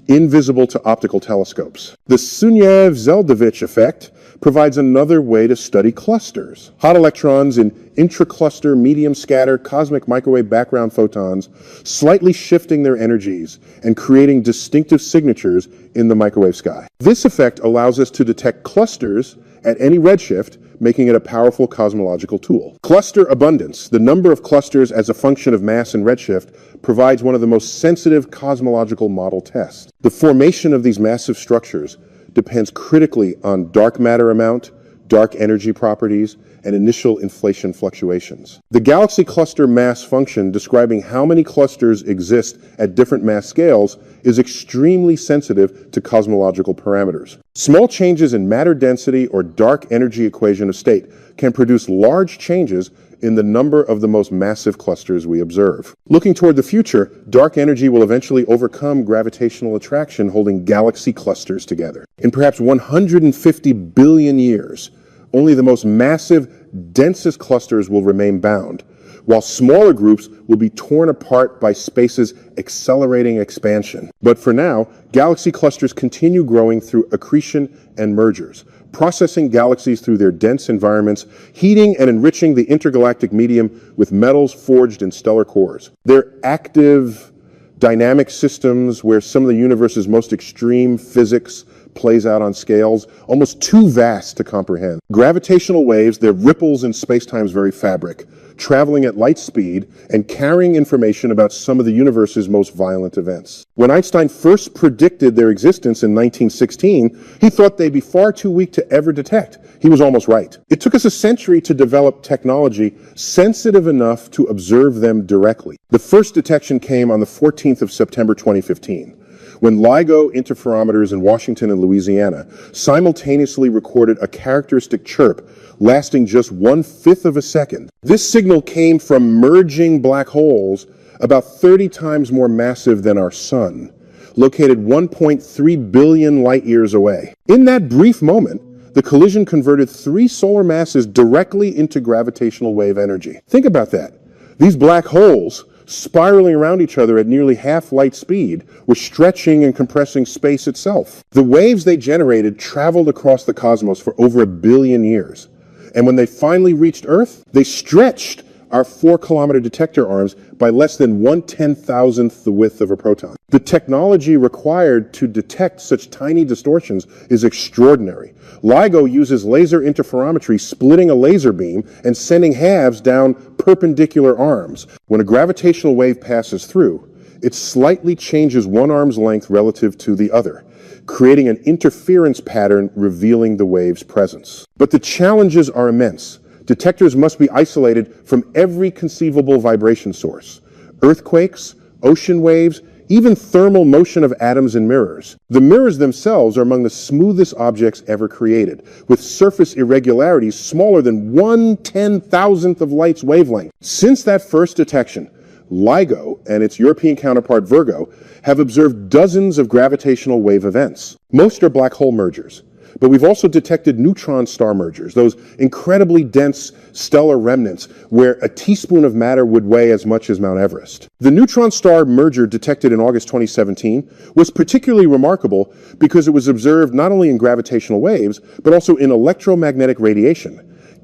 invisible to optical telescopes. The Sunyaev-Zeldovich effect provides another way to study clusters. Hot electrons in intracluster medium scatter cosmic microwave background photons, slightly shifting their energies and creating distinctive signatures in the microwave sky. This effect allows us to detect clusters at any redshift, making it a powerful cosmological tool. Cluster abundance, the number of clusters as a function of mass and redshift, provides one of the most sensitive cosmological model tests. The formation of these massive structures depends critically on dark matter amount, dark energy properties, and initial inflation fluctuations. The galaxy cluster mass function describing how many clusters exist at different mass scales is extremely sensitive to cosmological parameters. Small changes in matter density or dark energy equation of state can produce large changes in the number of the most massive clusters we observe. Looking toward the future, dark energy will eventually overcome gravitational attraction holding galaxy clusters together. In perhaps 150 billion years, only the most massive, densest clusters will remain bound, while smaller groups will be torn apart by space's accelerating expansion. But for now, galaxy clusters continue growing through accretion and mergers, processing galaxies through their dense environments, heating and enriching the intergalactic medium with metals forged in stellar cores. They're active, dynamic systems where some of the universe's most extreme physics plays out on scales almost too vast to comprehend. Gravitational waves, they're ripples in spacetime's very fabric, traveling at light speed and carrying information about some of the universe's most violent events. When Einstein first predicted their existence in 1916, he thought they'd be far too weak to ever detect. He was almost right. It took us a century to develop technology sensitive enough to observe them directly. The first detection came on the 14th of September 2015. When LIGO interferometers in Washington and Louisiana simultaneously recorded a characteristic chirp lasting just 1/5 of a second. This signal came from merging black holes about 30 times more massive than our sun, located 1.3 billion light years away. In that brief moment, the collision converted 3 solar masses directly into gravitational wave energy. Think about that. These black holes, spiraling around each other at nearly half light speed, were stretching and compressing space itself. The waves they generated traveled across the cosmos for over 1 billion years. And when they finally reached Earth, they stretched our 4-kilometer detector arms by less than 1/10,000th the width of a proton. The technology required to detect such tiny distortions is extraordinary. LIGO uses laser interferometry, splitting a laser beam and sending halves down perpendicular arms. When a gravitational wave passes through, it slightly changes one arm's length relative to the other, creating an interference pattern revealing the wave's presence. But the challenges are immense. Detectors must be isolated from every conceivable vibration source: earthquakes, ocean waves, even thermal motion of atoms in mirrors. The mirrors themselves are among the smoothest objects ever created, with surface irregularities smaller than 1/10,000th of light's wavelength. Since that first detection, LIGO and its European counterpart Virgo have observed dozens of gravitational wave events. Most are black hole mergers. But we've also detected neutron star mergers, those incredibly dense stellar remnants where a teaspoon of matter would weigh as much as Mount Everest. The neutron star merger detected in August 2017 was particularly remarkable because it was observed not only in gravitational waves, but also in electromagnetic radiation,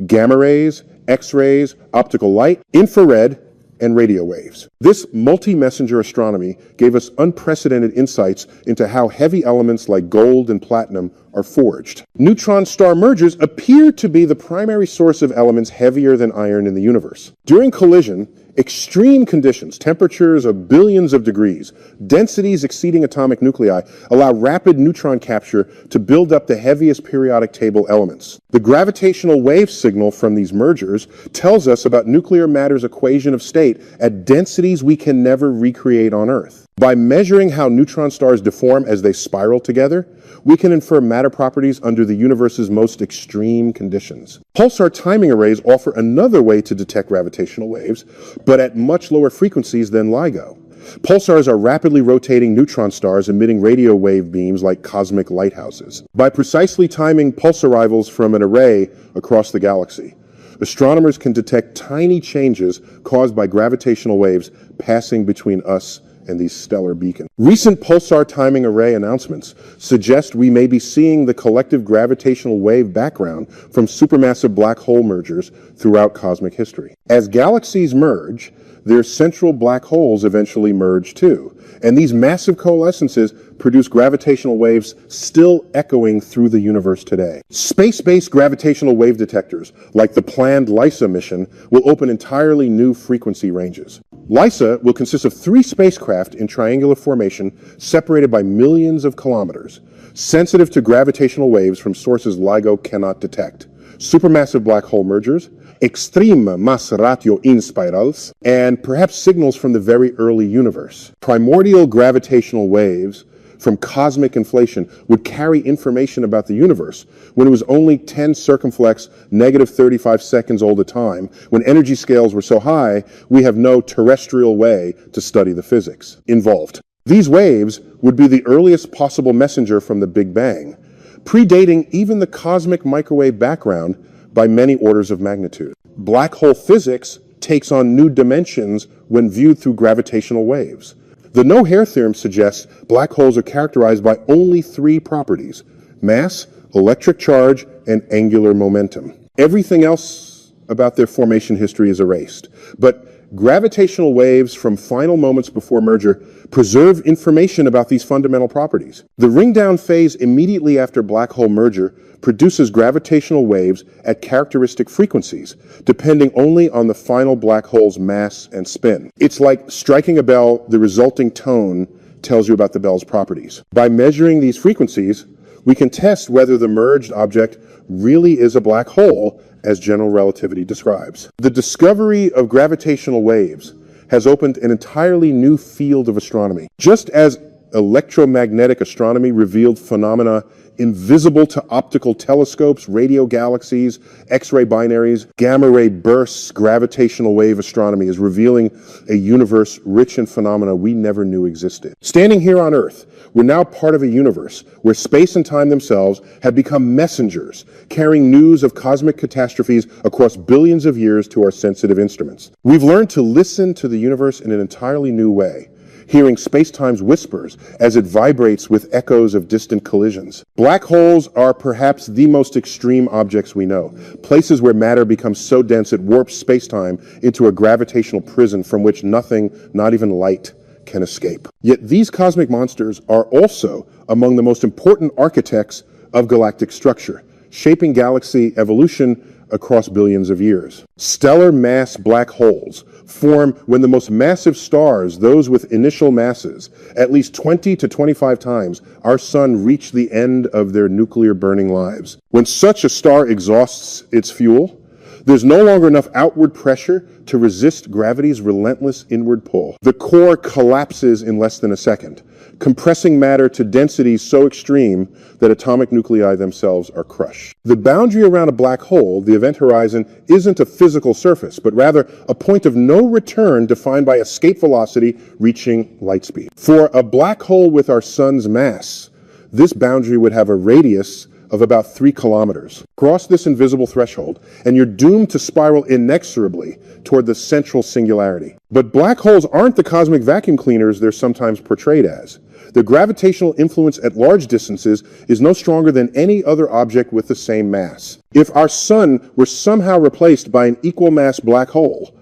gamma rays, X-rays, optical light, infrared, and radio waves. This multi-messenger astronomy gave us unprecedented insights into how heavy elements like gold and platinum are forged. Neutron star mergers appear to be the primary source of elements heavier than iron in the universe. During collision, extreme conditions, temperatures of billions of degrees, densities exceeding atomic nuclei, allow rapid neutron capture to build up the heaviest periodic table elements. The gravitational wave signal from these mergers tells us about nuclear matter's equation of state at densities we can never recreate on Earth. By measuring how neutron stars deform as they spiral together, we can infer matter properties under the universe's most extreme conditions. Pulsar timing arrays offer another way to detect gravitational waves, but at much lower frequencies than LIGO. Pulsars are rapidly rotating neutron stars emitting radio wave beams like cosmic lighthouses. By precisely timing pulse arrivals from an array across the galaxy, astronomers can detect tiny changes caused by gravitational waves passing between us and these stellar beacons. Recent pulsar timing array announcements suggest we may be seeing the collective gravitational wave background from supermassive black hole mergers throughout cosmic history. As galaxies merge, their central black holes eventually merge too, and these massive coalescences produce gravitational waves still echoing through the universe today. Space-based gravitational wave detectors, like the planned LISA mission, will open entirely new frequency ranges. LISA will consist of 3 spacecraft in triangular formation separated by millions of kilometers, sensitive to gravitational waves from sources LIGO cannot detect. Supermassive black hole mergers, extreme mass ratio in spirals, and perhaps signals from the very early universe. Primordial gravitational waves from cosmic inflation would carry information about the universe when it was only 10 circumflex negative 35 seconds old a time, when energy scales were so high we have no terrestrial way to study the physics involved. These waves would be the earliest possible messenger from the Big Bang, predating even the cosmic microwave background by many orders of magnitude. Black hole physics takes on new dimensions when viewed through gravitational waves. The no-hair theorem suggests black holes are characterized by only 3 properties: mass, electric charge, and angular momentum. Everything else about their formation history is erased. But gravitational waves from final moments before merger preserve information about these fundamental properties. The ring-down phase immediately after black hole merger produces gravitational waves at characteristic frequencies, depending only on the final black hole's mass and spin. It's like striking a bell, the resulting tone tells you about the bell's properties. By measuring these frequencies, we can test whether the merged object really is a black hole, as general relativity describes. The discovery of gravitational waves has opened an entirely new field of astronomy. Just as electromagnetic astronomy revealed phenomena invisible to optical telescopes, radio galaxies, X-ray binaries, gamma-ray bursts, gravitational wave astronomy is revealing a universe rich in phenomena we never knew existed. Standing here on Earth, we're now part of a universe where space and time themselves have become messengers, carrying news of cosmic catastrophes across billions of years to our sensitive instruments. We've learned to listen to the universe in an entirely new way, hearing space-time's whispers as it vibrates with echoes of distant collisions. Black holes are perhaps the most extreme objects we know, places where matter becomes so dense it warps space-time into a gravitational prison from which nothing, not even light, can escape. Yet these cosmic monsters are also among the most important architects of galactic structure, shaping galaxy evolution across billions of years. Stellar mass black holes form when the most massive stars, those with initial masses, at least 20 to 25 times our sun, reach the end of their nuclear burning lives. When such a star exhausts its fuel, there's no longer enough outward pressure to resist gravity's relentless inward pull. The core collapses in less than a second, compressing matter to densities so extreme that atomic nuclei themselves are crushed. The boundary around a black hole, the event horizon, isn't a physical surface, but rather a point of no return defined by escape velocity reaching light speed. For a black hole with our sun's mass, this boundary would have a radius of about 3 kilometers. Cross this invisible threshold, and you're doomed to spiral inexorably toward the central singularity. But black holes aren't the cosmic vacuum cleaners they're sometimes portrayed as. The gravitational influence at large distances is no stronger than any other object with the same mass. If our sun were somehow replaced by an equal mass black hole,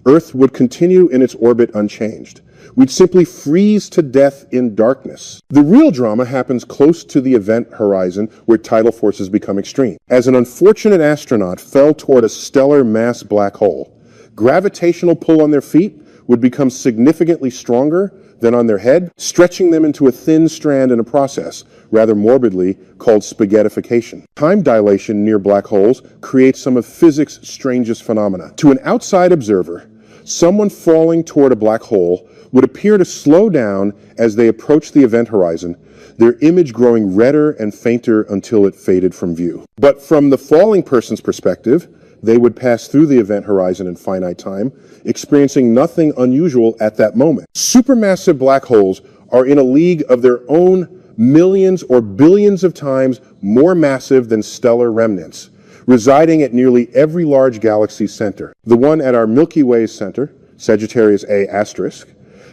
Earth would continue in its orbit unchanged. We'd simply freeze to death in darkness. The real drama happens close to the event horizon where tidal forces become extreme. As an unfortunate astronaut fell toward a stellar mass black hole, gravitational pull on their feet would become significantly stronger than on their head, stretching them into a thin strand in a process, rather morbidly, called spaghettification. Time dilation near black holes creates some of physics' strangest phenomena. To an outside observer, someone falling toward a black hole would appear to slow down as they approach the event horizon, their image growing redder and fainter until it faded from view. But from the falling person's perspective, they would pass through the event horizon in finite time, experiencing nothing unusual at that moment. Supermassive black holes are in a league of their own, millions or billions of times more massive than stellar remnants, residing at nearly every large galaxy's center. The one at our Milky Way's center, Sagittarius A*,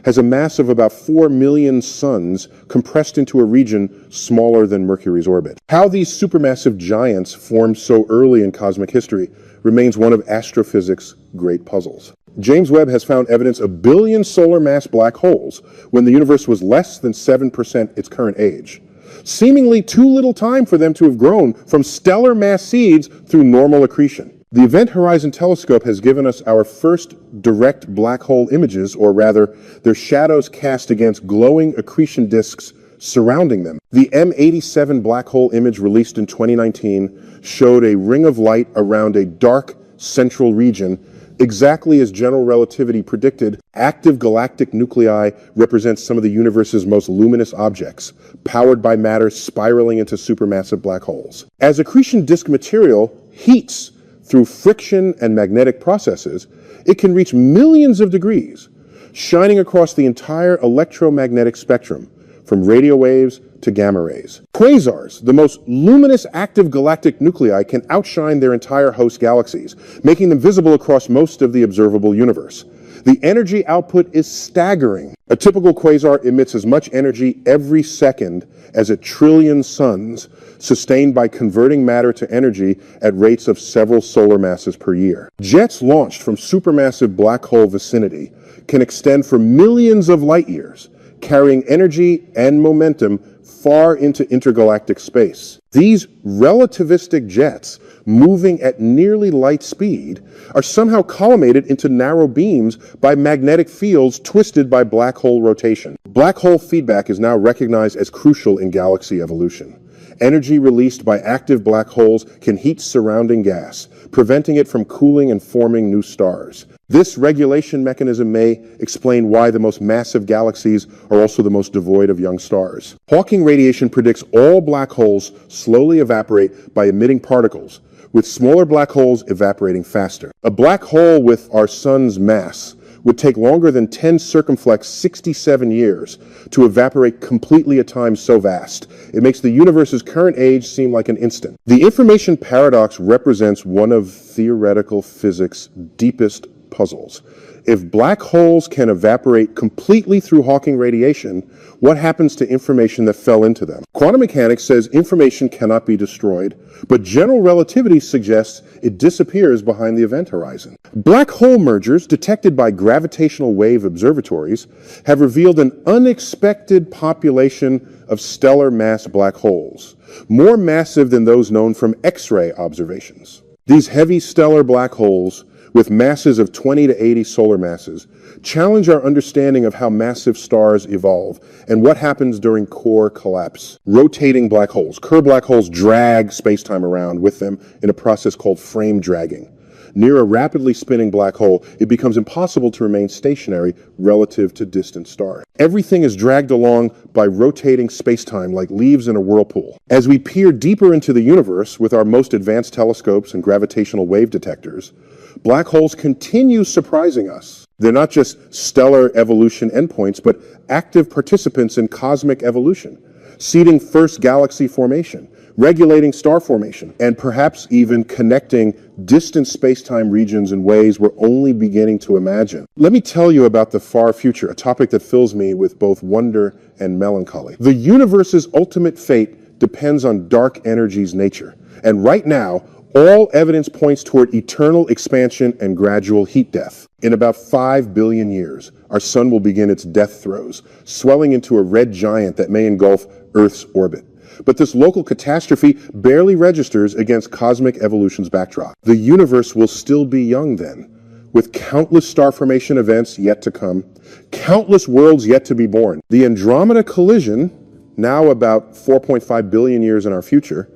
has a mass of about 4 million suns compressed into a region smaller than Mercury's orbit. How these supermassive giants formed so early in cosmic history remains one of astrophysics' great puzzles. James Webb has found evidence of billion solar mass black holes when the universe was less than 7% its current age. Seemingly too little time for them to have grown from stellar mass seeds through normal accretion. The Event Horizon Telescope has given us our first direct black hole images, or rather, their shadows cast against glowing accretion disks surrounding them. The M87 black hole image released in 2019 showed a ring of light around a dark central region. Exactly as general relativity predicted, active galactic nuclei represent some of the universe's most luminous objects, powered by matter spiraling into supermassive black holes. As accretion disk material heats through friction and magnetic processes, it can reach millions of degrees, shining across the entire electromagnetic spectrum, from radio waves to gamma rays. Quasars, the most luminous active galactic nuclei, can outshine their entire host galaxies, making them visible across most of the observable universe. The energy output is staggering. A typical quasar emits as much energy every second as 1 trillion suns, sustained by converting matter to energy at rates of several solar masses per year. Jets launched from supermassive black hole vicinity can extend for millions of light years, carrying energy and momentum far into intergalactic space. These relativistic jets, moving at nearly light speed, are somehow collimated into narrow beams by magnetic fields twisted by black hole rotation. Black hole feedback is now recognized as crucial in galaxy evolution. Energy released by active black holes can heat surrounding gas, preventing it from cooling and forming new stars. This regulation mechanism may explain why the most massive galaxies are also the most devoid of young stars. Hawking radiation predicts all black holes slowly evaporate by emitting particles, with smaller black holes evaporating faster. A black hole with our sun's mass would take longer than 10 circumflex 67 years to evaporate completely at times so vast. It makes the universe's current age seem like an instant. The information paradox represents one of theoretical physics' deepest puzzles. If black holes can evaporate completely through Hawking radiation, what happens to information that fell into them? Quantum mechanics says information cannot be destroyed, but general relativity suggests it disappears behind the event horizon. Black hole mergers detected by gravitational wave observatories have revealed an unexpected population of stellar mass black holes, more massive than those known from X-ray observations. These heavy stellar black holes, with masses of 20 to 80 solar masses, challenge our understanding of how massive stars evolve and what happens during core collapse. Rotating black holes. Kerr black holes drag spacetime around with them in a process called frame dragging. Near a rapidly spinning black hole, it becomes impossible to remain stationary relative to distant stars. Everything is dragged along by rotating spacetime like leaves in a whirlpool. As we peer deeper into the universe with our most advanced telescopes and gravitational wave detectors, black holes continue surprising us. They're not just stellar evolution endpoints, but active participants in cosmic evolution, seeding first galaxy formation, regulating star formation, and perhaps even connecting distant space-time regions in ways we're only beginning to imagine. Let me tell you about the far future, a topic that fills me with both wonder and melancholy. The universe's ultimate fate depends on dark energy's nature, and right now, all evidence points toward eternal expansion and gradual heat death. In about 5 billion years, our sun will begin its death throes, swelling into a red giant that may engulf Earth's orbit. But this local catastrophe barely registers against cosmic evolution's backdrop. The universe will still be young then, with countless star formation events yet to come, countless worlds yet to be born. The Andromeda collision, now about 4.5 billion years in our future,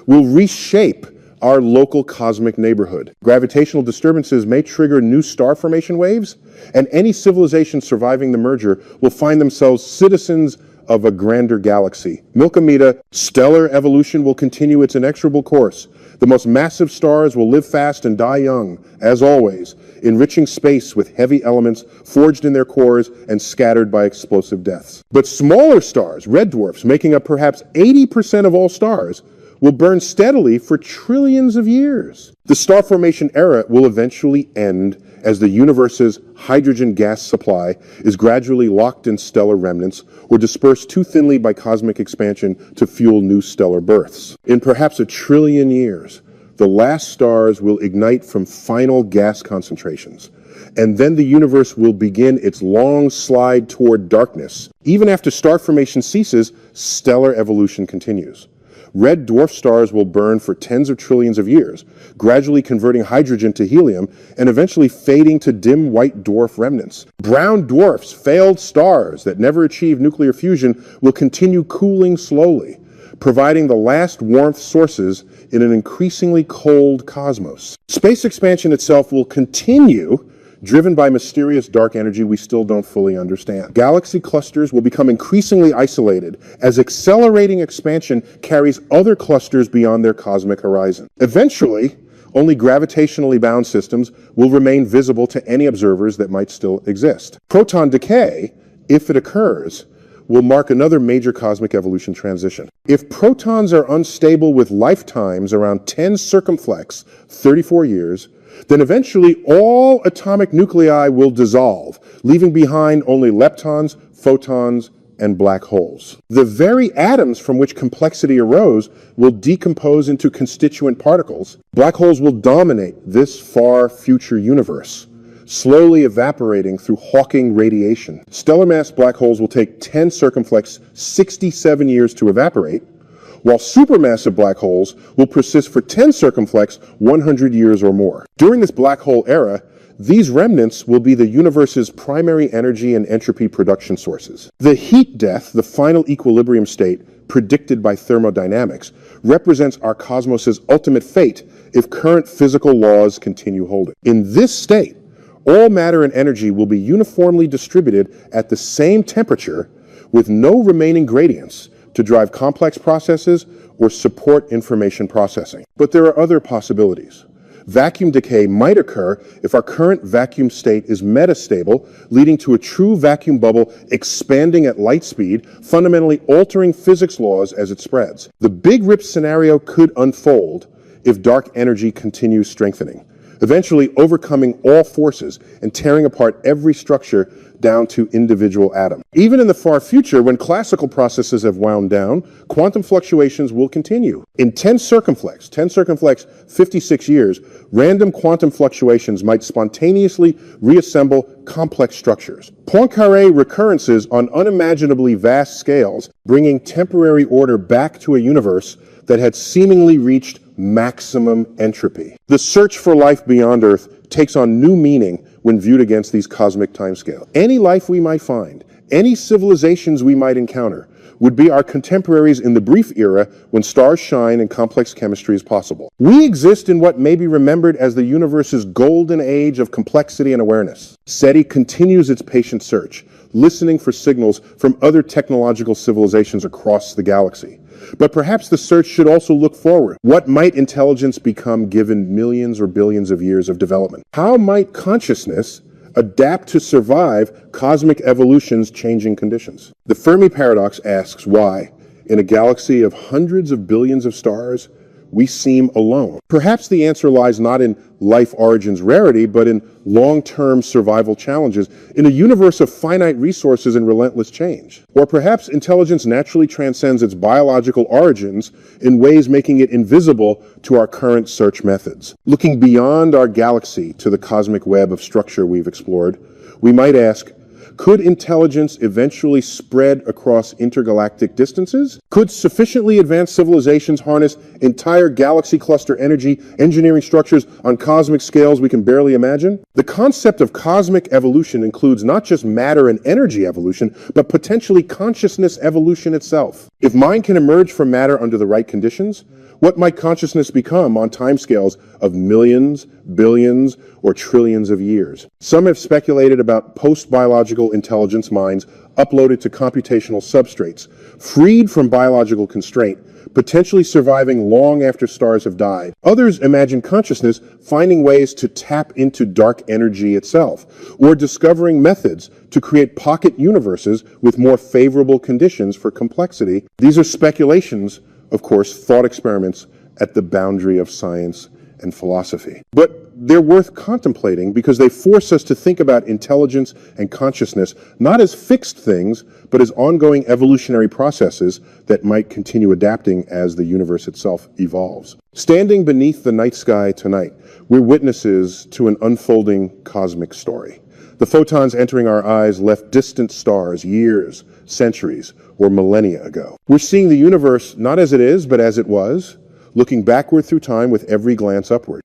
will reshape our local cosmic neighborhood. Gravitational disturbances may trigger new star formation waves, and any civilization surviving the merger will find themselves citizens of a grander galaxy. Milkomeda, stellar evolution will continue its inexorable course. The most massive stars will live fast and die young, as always, enriching space with heavy elements forged in their cores and scattered by explosive deaths. But smaller stars, red dwarfs, making up perhaps 80% of all stars, will burn steadily for trillions of years. The star formation era will eventually end as the universe's hydrogen gas supply is gradually locked in stellar remnants or dispersed too thinly by cosmic expansion to fuel new stellar births. In perhaps 1 trillion years, the last stars will ignite from final gas concentrations, and then the universe will begin its long slide toward darkness. Even after star formation ceases, stellar evolution continues. Red dwarf stars will burn for tens of trillions of years, gradually converting hydrogen to helium and eventually fading to dim white dwarf remnants. Brown dwarfs, failed stars that never achieved nuclear fusion, will continue cooling slowly, providing the last warmth sources in an increasingly cold cosmos. Space expansion itself will continue, driven by mysterious dark energy we still don't fully understand. Galaxy clusters will become increasingly isolated as accelerating expansion carries other clusters beyond their cosmic horizon. Eventually, only gravitationally bound systems will remain visible to any observers that might still exist. Proton decay, if it occurs, will mark another major cosmic evolution transition. If protons are unstable with lifetimes around 10 circumflex, 34 years, then eventually all atomic nuclei will dissolve, leaving behind only leptons, photons, and black holes. The very atoms from which complexity arose will decompose into constituent particles. Black holes will dominate this far future universe, slowly evaporating through Hawking radiation. Stellar mass black holes will take 10 circumflex 67 years to evaporate, while supermassive black holes will persist for 10 circumflex 100 years or more. During this black hole era, these remnants will be the universe's primary energy and entropy production sources. The heat death, the final equilibrium state predicted by thermodynamics, represents our cosmos's ultimate fate if current physical laws continue holding. In this state, all matter and energy will be uniformly distributed at the same temperature with no remaining gradients to drive complex processes or support information processing. But there are other possibilities. Vacuum decay might occur if our current vacuum state is metastable, leading to a true vacuum bubble expanding at light speed, fundamentally altering physics laws as it spreads. The Big Rip scenario could unfold if dark energy continues strengthening, eventually overcoming all forces and tearing apart every structure down to individual atoms. Even in the far future, when classical processes have wound down, quantum fluctuations will continue. In 10 circumflex 56 years, random quantum fluctuations might spontaneously reassemble complex structures. Poincaré recurrences on unimaginably vast scales, bringing temporary order back to a universe that had seemingly reached maximum entropy. The search for life beyond Earth takes on new meaning when viewed against these cosmic timescales. Any life we might find, any civilizations we might encounter, would be our contemporaries in the brief era when stars shine and complex chemistry is possible. We exist in what may be remembered as the universe's golden age of complexity and awareness. SETI continues its patient search, listening for signals from other technological civilizations across the galaxy. But perhaps the search should also look forward. What might intelligence become given millions or billions of years of development? How might consciousness adapt to survive cosmic evolution's changing conditions? The Fermi paradox asks why, in a galaxy of hundreds of billions of stars, we seem alone. Perhaps the answer lies not in life origin's rarity, but in long-term survival challenges in a universe of finite resources and relentless change. Or perhaps intelligence naturally transcends its biological origins in ways making it invisible to our current search methods. Looking beyond our galaxy to the cosmic web of structure we've explored, we might ask, could intelligence eventually spread across intergalactic distances? Could sufficiently advanced civilizations harness entire galaxy cluster energy, engineering structures on cosmic scales we can barely imagine? The concept of cosmic evolution includes not just matter and energy evolution, but potentially consciousness evolution itself. If mind can emerge from matter under the right conditions, what might consciousness become on timescales of millions, billions, or trillions of years? Some have speculated about post-biological intelligence minds uploaded to computational substrates, freed from biological constraint, potentially surviving long after stars have died. Others imagine consciousness finding ways to tap into dark energy itself, or discovering methods to create pocket universes with more favorable conditions for complexity. These are speculations, of course, thought experiments at the boundary of science and philosophy. But they're worth contemplating because they force us to think about intelligence and consciousness not as fixed things, but as ongoing evolutionary processes that might continue adapting as the universe itself evolves. Standing beneath the night sky tonight, we're witnesses to an unfolding cosmic story. The photons entering our eyes left distant stars years, centuries, or millennia ago. We're seeing the universe not as it is, but as it was, looking backward through time with every glance upward.